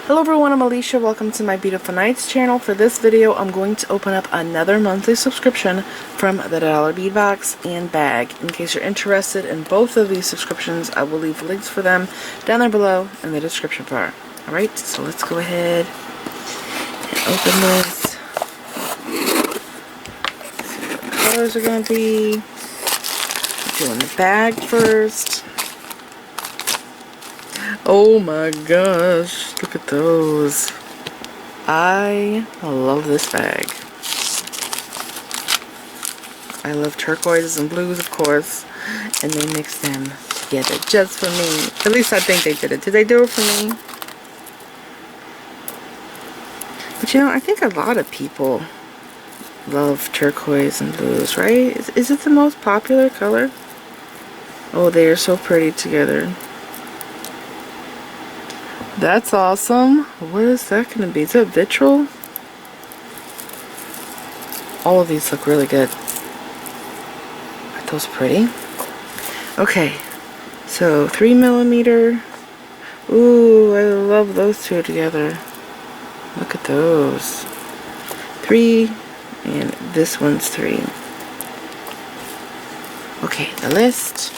Hello everyone, I'm Alicia. Welcome to my Beautiful Nights channel. For this video, I'm going to open up another monthly subscription from the Dollar Bead Box and bag. In case you're interested in both of these subscriptions, I will leave links for them down there below in the description bar. Alright, so let's go ahead and open this. See what the colors are going to be. Doing the bag first. Oh my gosh, look at those. I love this bag. I love turquoises and blues, of course, and they mixed them together just for me. At least I think they did it. Did they do it for me? But you know, I think a lot of people love turquoise and blues, right? Is it the most popular color? Oh, they are so pretty together. That's awesome. What is that going to be? Is that vitriol? All of these look really good. Aren't those pretty? Okay, so 3mm. Ooh, I love those two together. Look at those. 3, and this one's 3. Okay, the list.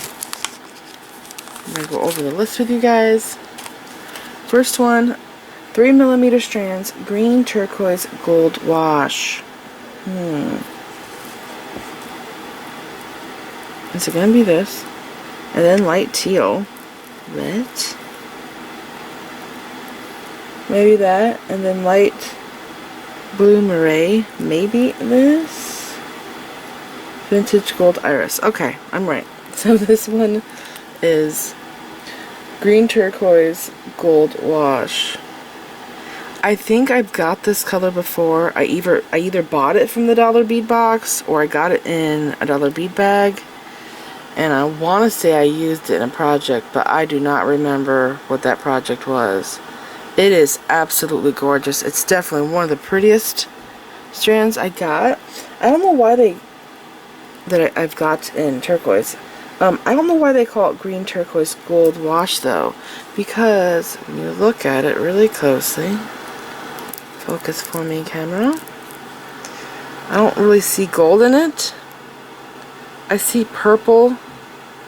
I'm going to go over the list with you guys. First one, 3mm strands, green turquoise gold wash. Is it gonna be this? And then light teal. What? Maybe that. And then light blue moray. Maybe this. Vintage gold iris. Okay, I'm right. So this one is green turquoise gold wash. I think I've got this color before. I either bought it from the Dollar Bead Box or I got it in a Dollar Bead bag. And I want to say I used it in a project, but I do not remember what that project was. It is absolutely gorgeous. It's definitely one of the prettiest strands I got. I don't know why I've got in turquoise. I don't know why they call it green turquoise gold wash though, because when you look at it really closely, focus for me, camera, I don't really see gold in it. I see purple,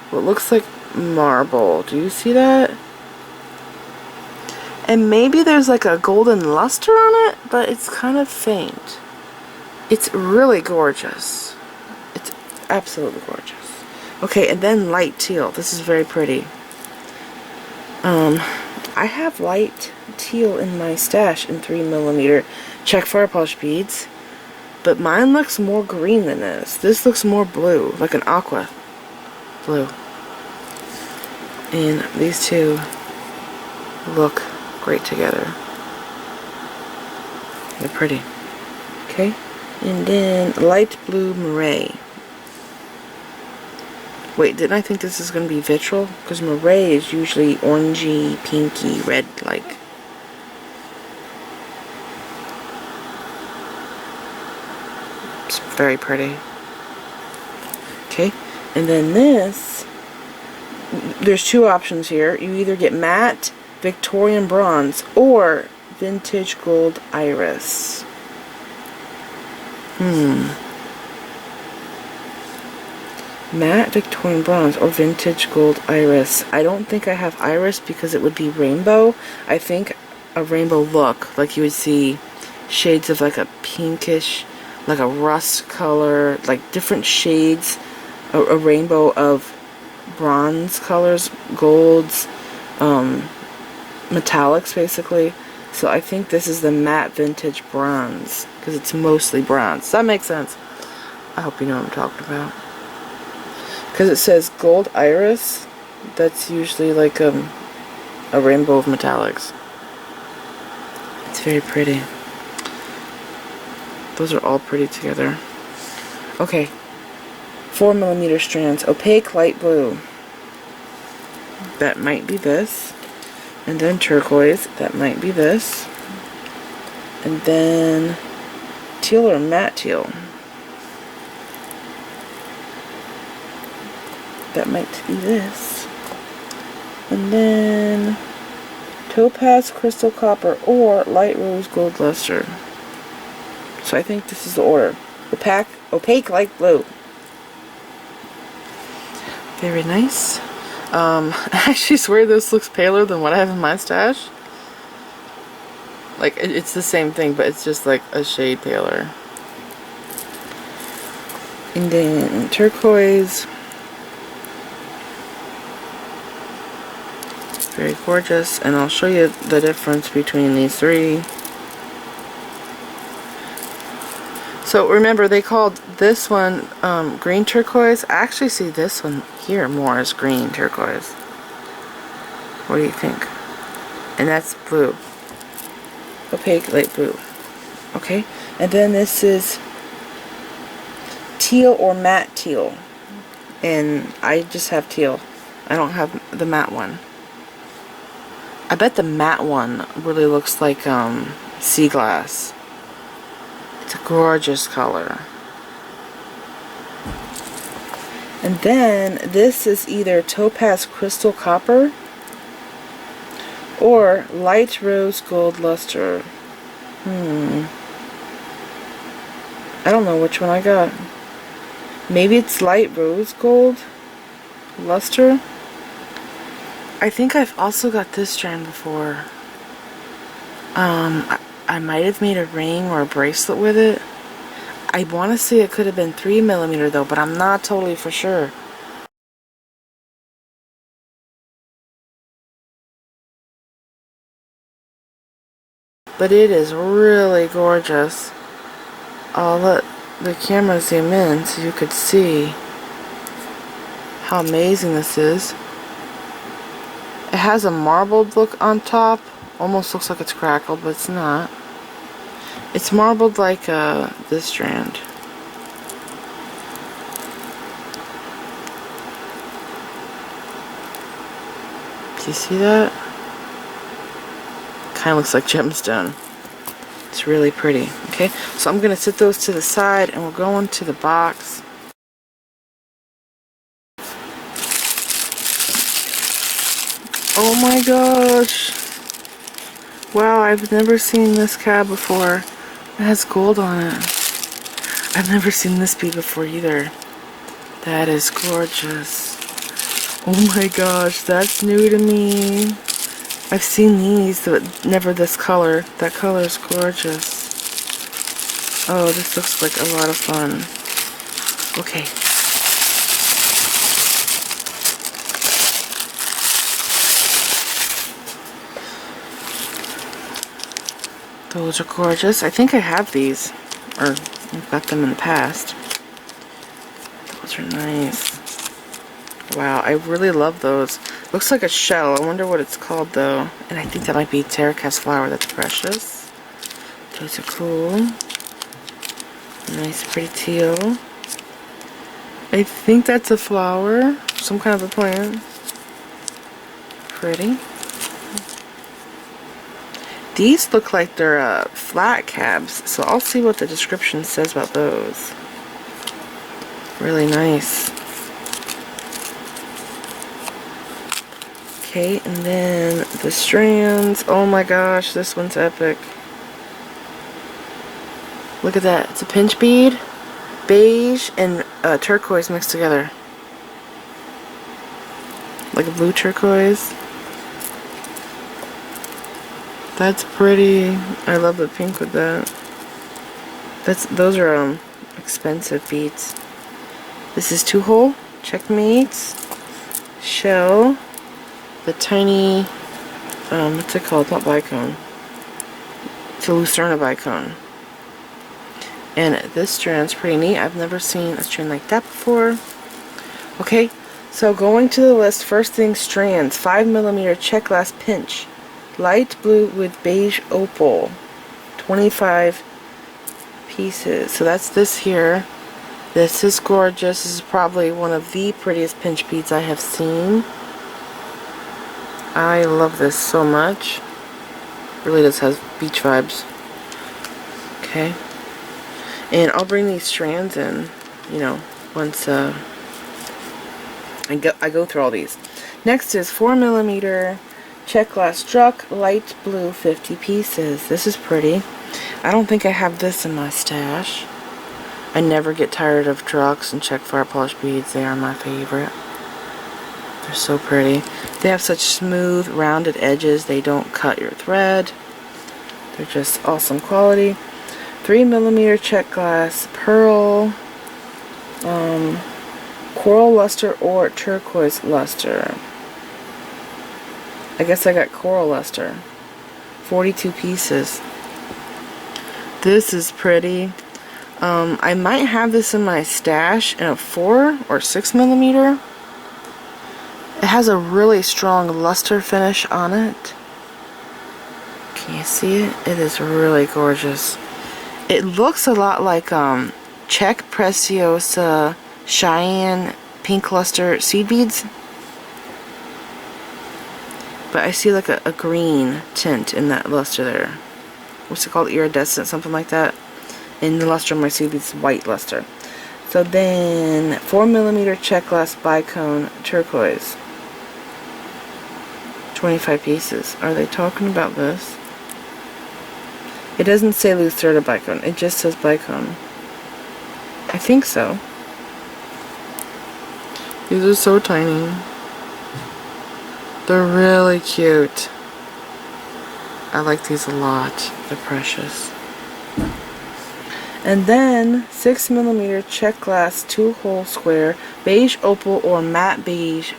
what looks like marble. Do you see that? And maybe there's like a golden luster on it, but it's kind of faint. It's really gorgeous. It's absolutely gorgeous. Okay, and then light teal. This is very pretty. I have light teal in my stash in 3mm check fire polish beads, but mine looks more green than this. This looks more blue, like an aqua blue. And these two look great together. They're pretty. Okay, and then light blue moray. Wait, didn't I think this is going to be vitriol? Because moray is usually orangey, pinky, red like. It's very pretty. Okay, and then this, there's two options here. You either get matte Victorian bronze or vintage gold iris. Matte Victorian bronze or vintage gold iris. I don't think I have iris because it would be rainbow. I think a rainbow look, like you would see shades of like a pinkish, like a rust color, like different shades, a rainbow of bronze colors, golds, metallics basically. So I think this is the matte vintage bronze because it's mostly bronze. Does that make sense? I hope you know what I'm talking about. Because it says gold iris, that's usually like a rainbow of metallics. It's very pretty. Those are all pretty together. Okay, 4mm strands, opaque light blue. That might be this. And then turquoise, that might be this. And then teal or matte teal. That might be this. And then topaz crystal copper, or light rose gold luster. So I think this is the order. Opaque light blue. Very nice. I actually swear this looks paler than what I have in my stash. Like, it's the same thing, but it's just like a shade paler. And then turquoise. Very gorgeous. And I'll show you the difference between these three. So remember, they called this one green turquoise. I actually see this one here more as green turquoise. What do you think? And that's blue. Opaque light blue. Okay. And then this is teal or matte teal. And I just have teal. I don't have the matte one. I bet the matte one really looks like sea glass. It's a gorgeous color. And then this is either topaz crystal copper or light rose gold luster. I don't know which one I got. Maybe it's light rose gold luster. I think I've also got this strand before. I might have made a ring or a bracelet with it. I want to say it could have been 3mm though, but I'm not totally for sure. But it is really gorgeous. I'll let the camera zoom in so you could see how amazing this is. It has a marbled look on top. Almost looks like it's crackled, but it's not. It's marbled like this strand. Do you see that? Kind of looks like gemstone. It's really pretty. Okay, so I'm going to set those to the side and we'll go into the box. Oh my gosh. Wow, I've never seen this cab before. It has gold on it. I've never seen this bead before either. That is gorgeous. Oh my gosh, that's new to me. I've seen these, but never this color. That color is gorgeous. Oh, this looks like a lot of fun. Okay. Those are gorgeous. I think I have these, or I've got them in the past. Those are nice. Wow, I really love those. Looks like a shell. I wonder what it's called though. And I think that might be terra cast flower. That's precious. Those are cool. Nice pretty teal. I think that's a flower. Some kind of a plant. Pretty. These look like they're flat cabs, so I'll see what the description says about those. Really nice. Okay, and then the strands. Oh my gosh, this one's epic. Look at that. It's a pinch bead, beige, and turquoise mixed together. Like a blue turquoise. That's pretty. I love the pink with that. Those are expensive beads. This is 2-hole checkmates shell. The tiny what's it called? Not bicone. It's a Lucerna bicone. And this strand's pretty neat. I've never seen a strand like that before. Okay, so going to the list. First thing, strands. 5mm check glass pinch. Light blue with beige opal. 25 pieces. So that's this here. This is gorgeous. This is probably one of the prettiest pinch beads I have seen. I love this so much. Really does have beach vibes. Okay. And I'll bring these strands in, you know, once I go through all these. Next is 4mm check glass Druck, light blue, 50 pieces. This is pretty. I don't think I have this in my stash. I never get tired of Drucks and check fire polish beads. They are my favorite. They're so pretty. They have such smooth, rounded edges. They don't cut your thread. They're just awesome quality. 3mm check glass pearl, coral luster or turquoise luster. I guess I got coral luster. 42 pieces. This is pretty. I might have this in my stash in a 4 or 6mm. It has a really strong luster finish on it. Can you see it? It is really gorgeous. It looks a lot like Czech Preciosa Cheyenne pink luster seed beads. But I see like a green tint in that luster there. What's it called? Iridescent, something like that. And the luster on my seed beads is white luster. So then 4mm check glass bicone turquoise. 25 pieces. Are they talking about this? It doesn't say Lucerda bicone. It just says bicone. I think so. These are so tiny. They're really cute. I like these a lot. They're precious. And then 6mm check glass 2-hole square beige opal or matte beige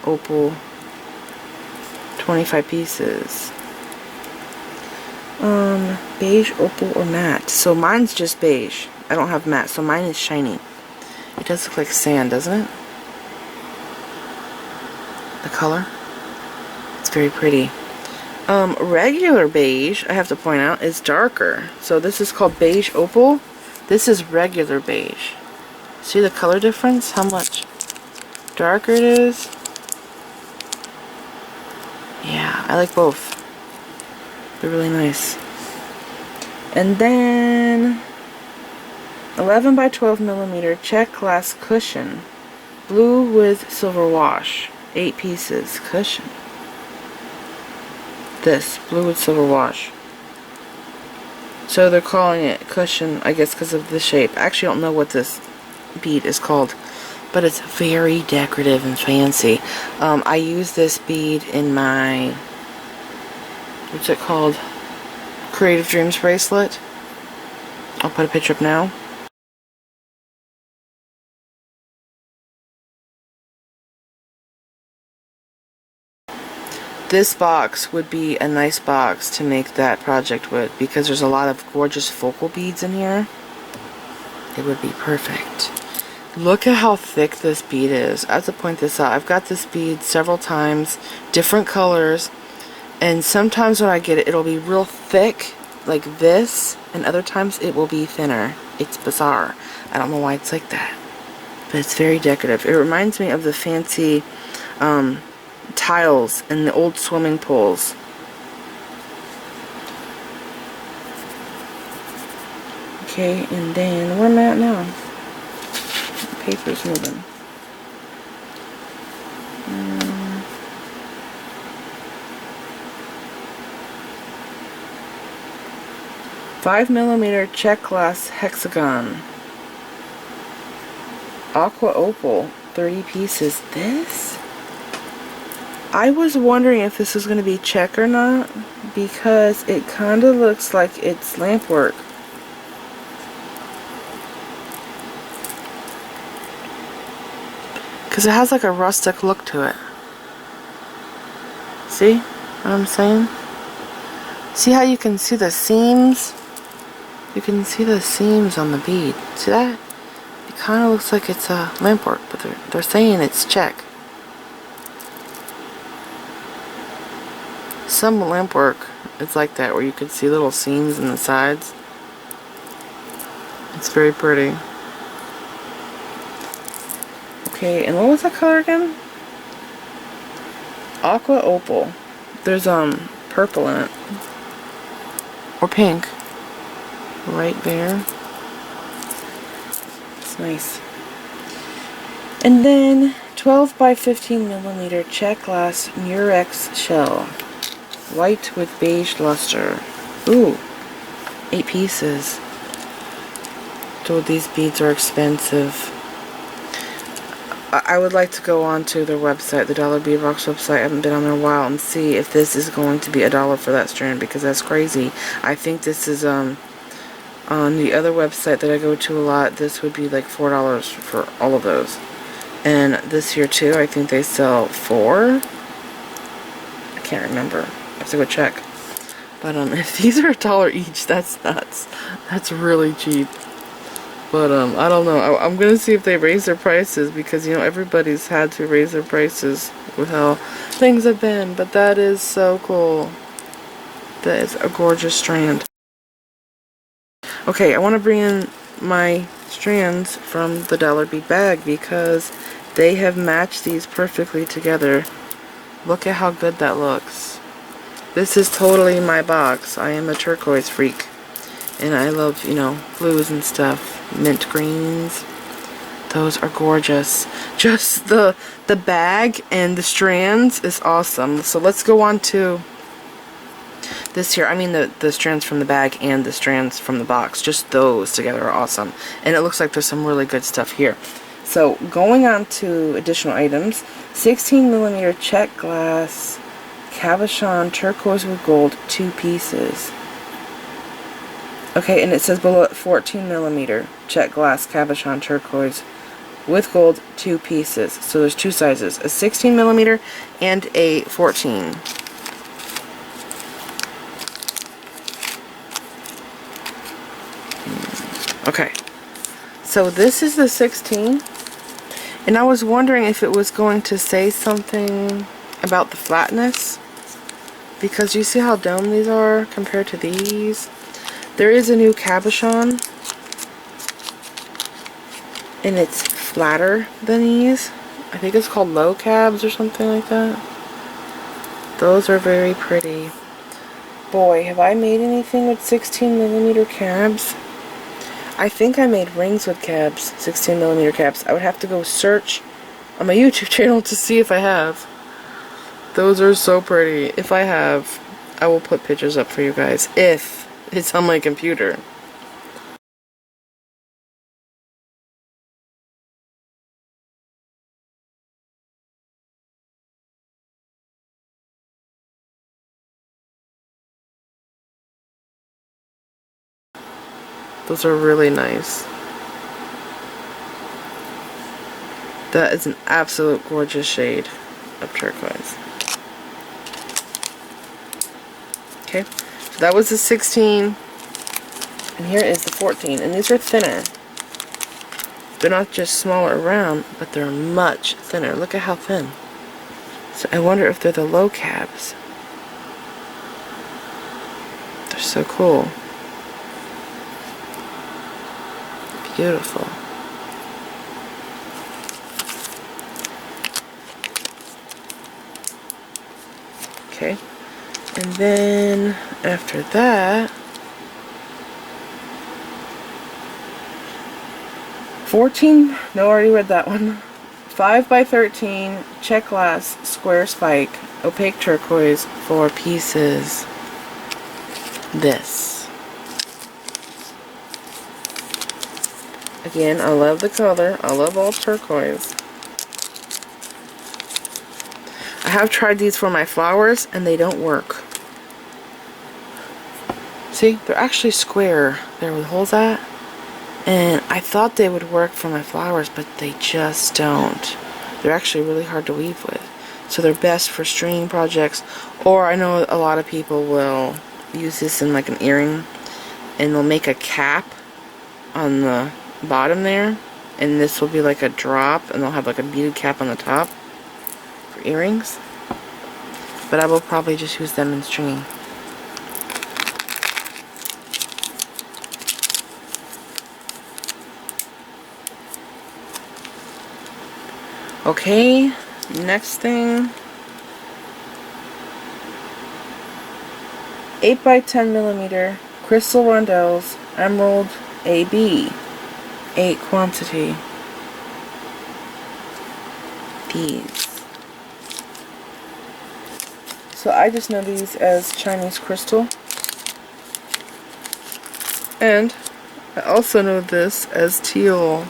opal. 25 pieces. Beige opal or matte. So mine's just beige. I don't have matte, so mine is shiny. It does look like sand, doesn't it? The color. It's very pretty. Regular beige, I have to point out, is darker. So this is called beige opal. This is regular beige. See the color difference? How much darker it is? Yeah, I like both. They're really nice. And then 11 by 12mm check glass cushion. Blue with silver wash. 8 pieces. Cushion. This. Blue with silver wash. So they're calling it cushion, I guess because of the shape. I actually don't know what this bead is called. But it's very decorative and fancy. I use this bead in my, what's it called? Creative Dreams bracelet. I'll put a picture up now. This box would be a nice box to make that project with because there's a lot of gorgeous focal beads in here. It would be perfect. Look at how thick this bead is. I have to point this out. I've got this bead several times, different colors, and sometimes when I get it, it'll be real thick, like this, and other times it will be thinner. It's bizarre. I don't know why it's like that, but it's very decorative. It reminds me of the fancy tiles in the old swimming pools. Okay, and then where am I at now? The paper's moving. 5mm check glass hexagon. Aqua opal, 30 pieces. This? I was wondering if this was going to be check or not, because it kind of looks like it's lamp work. Because it has like a rustic look to it. See what I'm saying? See how you can see the seams? You can see the seams on the bead. See that? It kind of looks like it's a lamp work, but they're saying it's check. Some lamp work is like that, where you can see little seams in the sides. It's very pretty. Okay, and what was that color again? Aqua opal. There's purple in it. Or pink. Right there. It's nice. And then 12 by 15mm check glass Murex shell. White with beige luster. Ooh, 8 pieces. So these beads are expensive. I would like to go on to their website, the Dollar Bead Box website. I haven't been on there in a while, and see if this is going to be $1 for that strand, because that's crazy. I think this is on the other website that I go to a lot. This would be like $4 for all of those. And this here too, I think they sell 4. I can't remember. I have to go check. But if these are $1 each, that's nuts. That's really cheap. But I don't know. I'm gonna see if they raise their prices, because you know everybody's had to raise their prices with how things have been. But that is so cool. That is a gorgeous strand. Okay, I want to bring in my strands from the Dollar Bead bag, because they have matched these perfectly together. Look at how good that looks. This is totally my box. I am a turquoise freak. And I love, you know, blues and stuff. Mint greens. Those are gorgeous. Just the bag and the strands is awesome. So let's go on to this here. I mean the strands from the bag and the strands from the box. Just those together are awesome. And it looks like there's some really good stuff here. So going on to additional items. 16mm check glass cabochon turquoise with gold, 2 pieces. Okay, and it says below it 14mm check glass cabochon turquoise with gold, 2 pieces. So there's 2 sizes, a 16mm and a 14. Okay, so this is the 16, and I was wondering if it was going to say something about the flatness, because you see how dome these are compared to these. There is a new cabochon, and it's flatter than these. I think it's called low cabs or something like that. Those are very pretty. Boy, have I made anything with 16mm cabs. I think I made rings with cabs, 16mm cabs. I would have to go search on my YouTube channel to see if I have. Those are so pretty. If I have, I will put pictures up for you guys. If it's on my computer. Those are really nice. That is an absolute gorgeous shade of turquoise. Okay, so that was the 16, and here is the 14, and these are thinner. They're not just smaller around, but they're much thinner. Look at how thin. So I wonder if they're the low cabs. They're so cool. Beautiful. Okay, and then after that, 14, no, I already read that one. 5x13 check glass square spike opaque turquoise, 4 pieces. This. Again, I love the color. I love all turquoise. I have tried these for my flowers and they don't work. See, they're actually square there with holes at. And I thought they would work for my flowers, but they just don't. They're actually really hard to weave with. So they're best for stringing projects, or I know a lot of people will use this in like an earring, and they'll make a cap on the bottom there, and this will be like a drop, and they'll have like a beaded cap on the top for earrings. But I will probably just use them in stringing. Okay, next thing, 8x10mm crystal rondelles, emerald AB, 8 quantity. These. So I just know these as Chinese crystal. And I also know this as teal.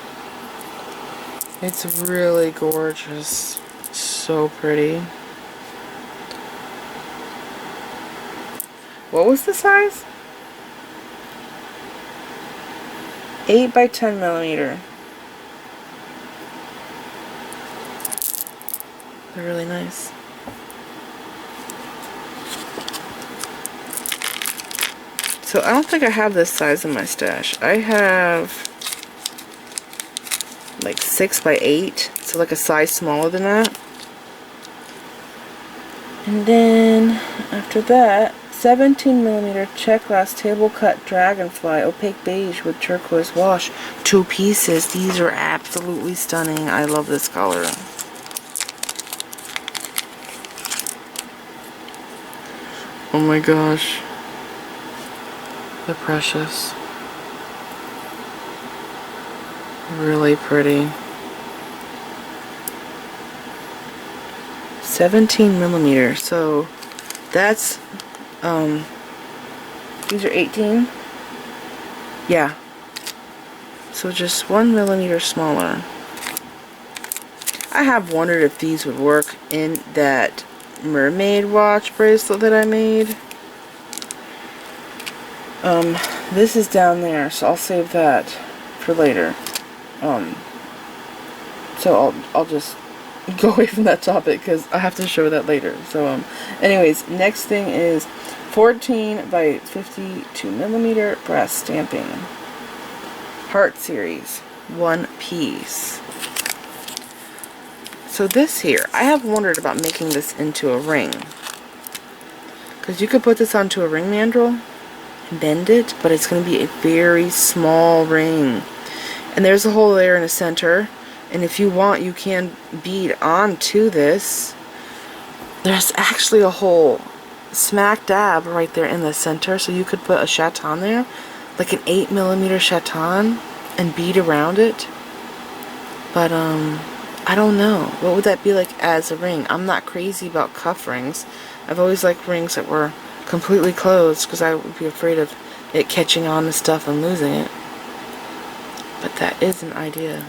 It's really gorgeous. So pretty. What was the size? 8 by 10 millimeter. They're really nice. So I don't think I have this size in my stash. I have like 6 by 8, so like a size smaller than that. And then after that, 17 millimeter check glass table cut dragonfly opaque beige with turquoise wash. 2 pieces. These are absolutely stunning. I love this color. Oh my gosh. They're precious. Really pretty. 17 millimeter. So that's these are 18. Yeah. So just 1 millimeter smaller. I have wondered if these would work in that mermaid watch bracelet that I made. This is down there, so I'll save that for later. So I'll just go away from that topic because I have to show that later. So anyways, next thing is 14 by 52 millimeter brass stamping. Heart series, 1 piece. So this here, I have wondered about making this into a ring. Because you could put this onto a ring mandrel and bend it, but it's going to be a very small ring. And there's a hole there in the center. And if you want, you can bead onto this. There's actually a hole smack dab right there in the center, so you could put a chaton there, like an 8 millimeter chaton, and bead around it. But I don't know. What would that be like as a ring? I'm not crazy about cuff rings. I've always liked rings that were completely closed because I would be afraid of it catching on to stuff and losing it. But that is an idea.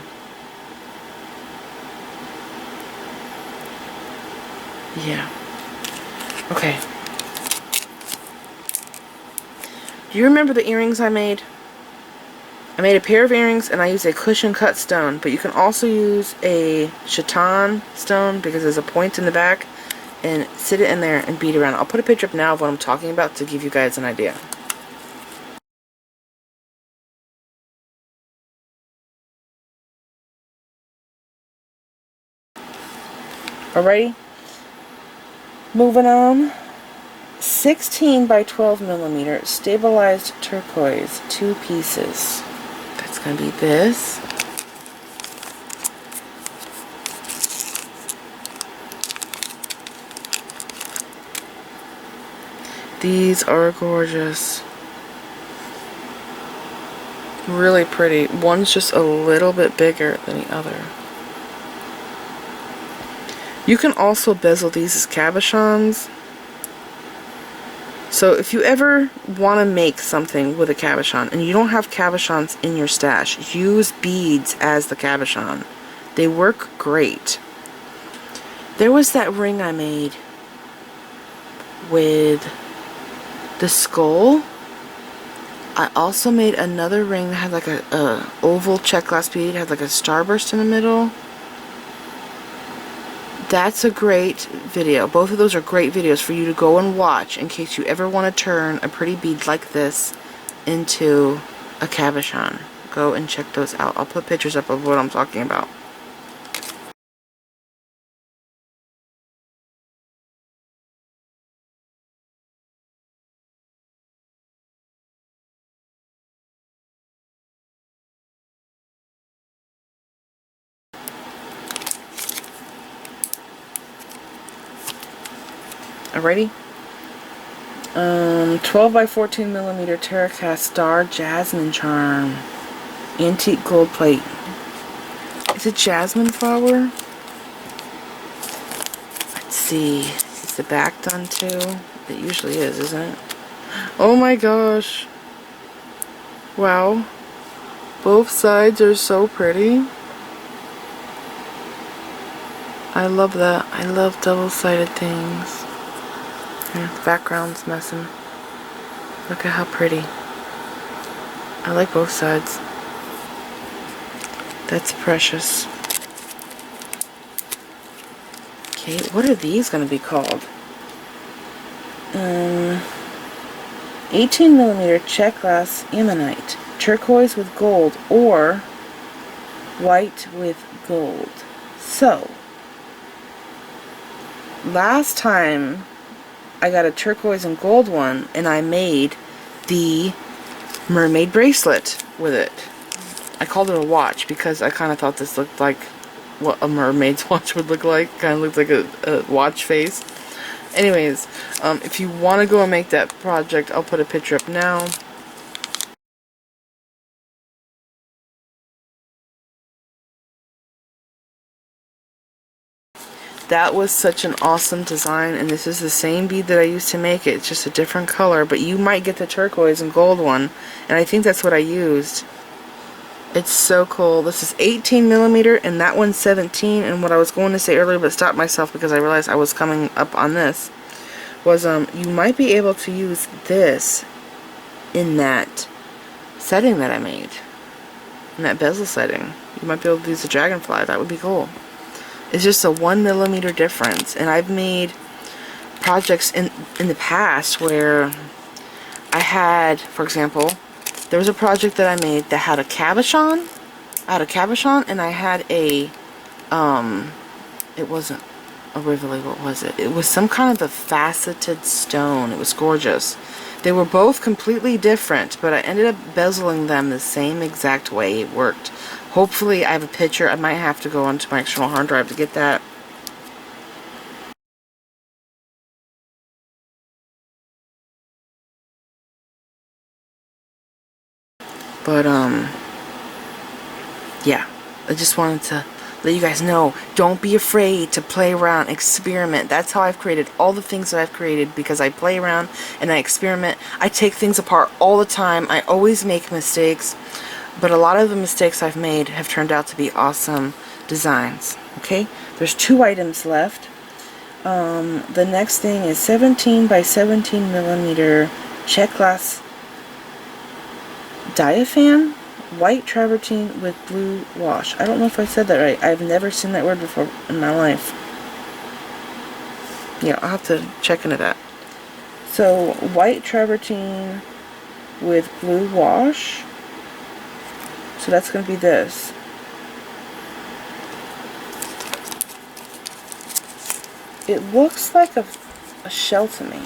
Yeah. Okay. Do you remember the earrings I made? I made a pair of earrings and I used a cushion cut stone, but you can also use a chaton stone because there's a point in the back, and sit it in there and bead around. I'll put a picture up now of what I'm talking about to give you guys an idea. Alrighty, moving on. 16 by 12 millimeter stabilized turquoise, 2 pieces. That's going to be this. These are gorgeous. Really pretty. One's just a little bit bigger than the other. You can also bezel these as cabochons. So if you ever want to make something with a cabochon and you don't have cabochons in your stash, use beads as the cabochon. They work great. There was that ring I made with the skull. I also made another ring that had like a oval check glass bead, had like a starburst in the middle. That's a great video. Both of those are great videos for you to go and watch in case you ever want to turn a pretty bead like this into a cabochon. Go and check those out. I'll put pictures up of what I'm talking about. Alrighty. 12 by 14 millimeter terracotta star jasmine charm. Antique gold plate. Is it jasmine flower? Let's see. the back done too? It usually is, isn't it? Oh my gosh. Wow. Both sides are so pretty. I love that. I love double-sided things. Here, the background's messing. Look at how pretty. I like both sides. That's precious. Okay, what are these going to be called? 18mm check glass ammonite. Turquoise with gold or white with gold. So, last time I got a turquoise and gold one and I made the mermaid bracelet with it. I called it a watch because I kind of thought this looked like what a mermaid's watch would look like. Kind of looked like a watch face. Anyways, if you want to go and make that project, I'll put a picture up now. That was such an awesome design, and this is the same bead that I used to make it. It's just a different color, but you might get the turquoise and gold one, and I think that's what I used. It's so cool. This is 18mm, and that one's 17, and what I was going to say earlier, but stopped myself because I realized I was coming up on this, was you might be able to use this in that setting that I made. In that bezel setting. You might be able to use the dragonfly. That would be cool. It's just a 1mm difference, and I've made projects in the past where I had, for example, there was a project that I made that had a cabochon, and I had a, it wasn't a Rivoli, what was it? It was some kind of a faceted stone. It was gorgeous. They were both completely different, but I ended up bezeling them the same exact way. It worked. Hopefully I have a picture. I might have to go onto my external hard drive to get that. But, yeah. I just wanted to let you guys know, don't be afraid to play around, experiment. That's how I've created all the things that I've created, because I play around and I experiment. I take things apart all the time. I always make mistakes, but a lot of the mistakes I've made have turned out to be awesome designs. Okay, there's 2 items left. The next thing is 17 by 17mm check glass diaphan, white travertine with blue wash. I don't know if I said that right. I've never seen that word before in my life. Yeah, I'll have to check into that. So, white travertine with blue wash. So that's going to be this. It looks like a shell to me.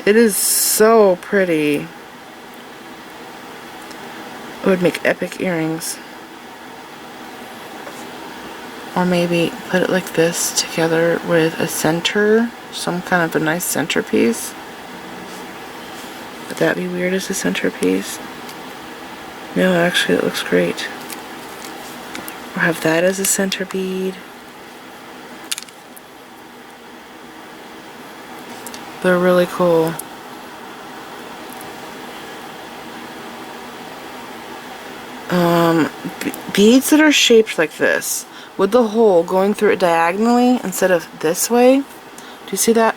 It is so pretty. It would make epic earrings. Or maybe put it like this together with a center, some kind of a nice centerpiece. Would that be weird as a centerpiece? No, actually it looks great. Or have that as a center bead. They're really cool. Beads that are shaped like this, with the hole going through it diagonally instead of this way. Do you see that?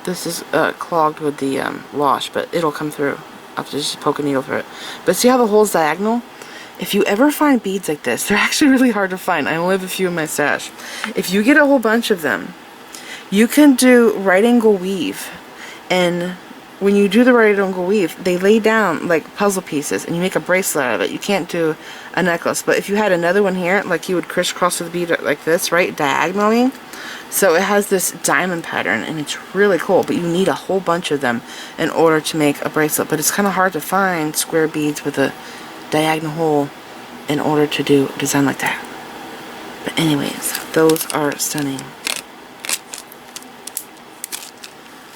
This is clogged with the wash, but it'll come through. I'll have to just poke a needle through it. But see how the hole's diagonal? If you ever find beads like this, they're actually really hard to find. I only have a few in my stash. If you get a whole bunch of them, you can do right angle weave, and when you do the right angle weave, they lay down like puzzle pieces, and you make a bracelet out of it. You can't do a necklace, but if you had another one here, like you would crisscross the bead like this, right, diagonally, so it has this diamond pattern, and it's really cool, but you need a whole bunch of them in order to make a bracelet, but it's kind of hard to find square beads with a diagonal hole in order to do a design like that. But anyways, those are stunning.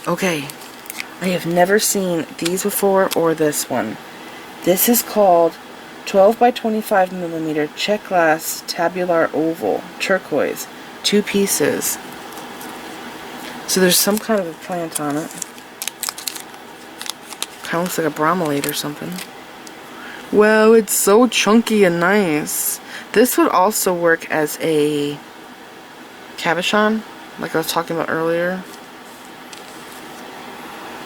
Okay, I have never seen these before or this one. This is called 12 by 25 millimeter check glass tabular oval turquoise, 2 pieces. So there's some kind of a plant on it. Kind of looks like a bromelide or something. Wow, it's so chunky and nice. This would also work as a cabochon, like I was talking about earlier.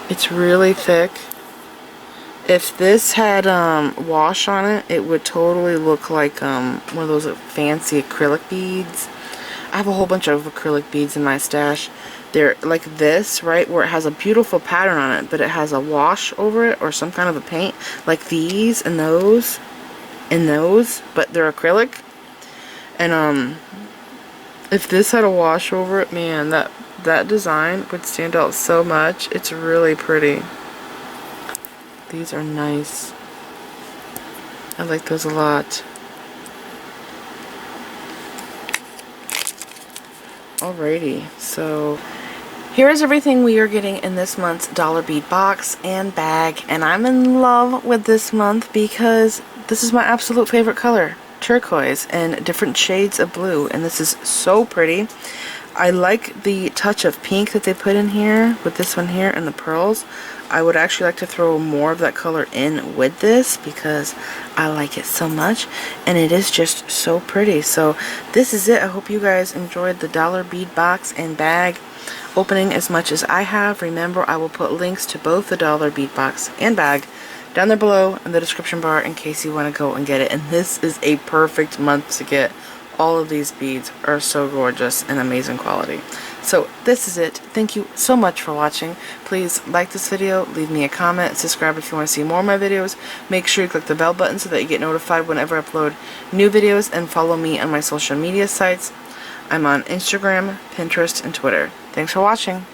It's really thick. If this had wash on it, it would totally look like one of those fancy acrylic beads. I have a whole bunch of acrylic beads in my stash. They're like this, right, where it has a beautiful pattern on it, but it has a wash over it or some kind of a paint, like these and those, but they're acrylic. And if this had a wash over it, man, that design would stand out so much. It's really pretty. These are nice. I like those a lot. Alrighty, so here is everything we are getting in this month's dollar bead box and bag, and I'm in love with this month because this is my absolute favorite color, turquoise, and different shades of blue, and this is so pretty. I like the touch of pink that they put in here with this one here and the pearls. I would actually like to throw more of that color in with this because I like it so much, and it is just so pretty. So this is it. I hope you guys enjoyed the dollar bead box and bag opening as much as I have. Remember, I will put links to both the dollar bead box and bag down there below in the description bar in case you want to go and get it. And this is a perfect month to get. All of these beads are so gorgeous and amazing quality. So this is it. Thank you so much for watching. Please like this video, leave me a comment, subscribe if you want to see more of my videos. Make sure you click the bell button so that you get notified whenever I upload new videos, and follow me on my social media sites. I'm on Instagram, Pinterest, and Twitter. Thanks for watching.